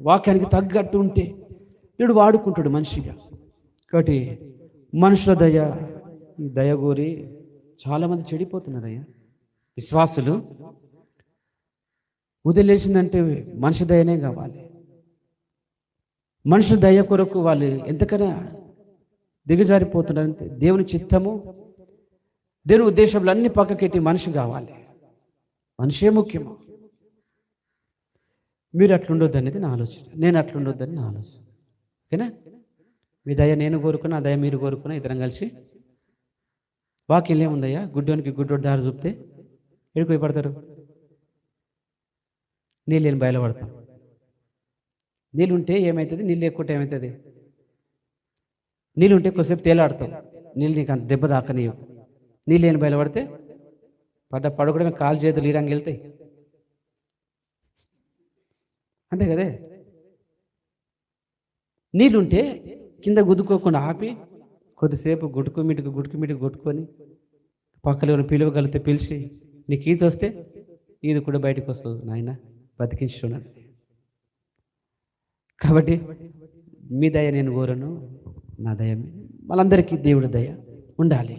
వాక్యానికి తగ్గట్టు ఉంటే దేవుడు వాడుకుంటాడు మనిషిగా. కాబట్టి మనుషుల దయ, ఈ దయ కోరి చాలామంది చెడిపోతున్నారయ్యా. విశ్వాసులు వదిలేసిందంటే మనిషి దయనే కావాలి. మనుషుల దయ కొరకు వాళ్ళు ఎంతకైనా దిగజారిపోతున్నారంటే దేవుని చిత్తము, దేవుని ఉద్దేశంలో అన్ని పక్కకెట్టి మనిషి కావాలి. మనిషే ముఖ్యము. మీరు అట్లుండొద్దు అనేది నా ఆలోచన, నేను అట్లుండొద్దని నా ఆలోచన. ఓకేనా? మీ దయ నేను కోరుకున్నా, ఆ దయ మీరు కోరుకున్నా, ఇద్దరం కలిసి వాక్యం ఏముందయ్యా, గుడ్డోనికి గుడ్డోడు దారి చూపితే ఎడిపోయి పడతారు. నీళ్ళు లేని బయలు పడతాం. నీళ్ళు ఉంటే ఏమవుతుంది, నీళ్ళు లేకుంటే ఏమవుతుంది? నీళ్ళు ఉంటే కొద్దిసేపు తేలాడతావు, నీళ్ళు నీకు అంత దెబ్బ దాకనీయవు. నీళ్ళు లేని బయలు పడితే పడకూడమే, కాలు చేతులు ఈడంగా వెళ్తాయి. అంతే కదే. నీళ్ళుంటే కింద గుద్దుకోకుండా ఆపి కొద్దిసేపు గుట్టుకు మిటుకు కొట్టుకొని పక్కన పిలువగలిగితే పిలిచి నీకు ఈత వస్తే ఈది కూడా బయటకు వస్తుంది, నాయన బతికించున్నాను. కాబట్టి మీ దయ నేను కోరను, నా దయ వాళ్ళందరికీ దేవుడి దయ ఉండాలి.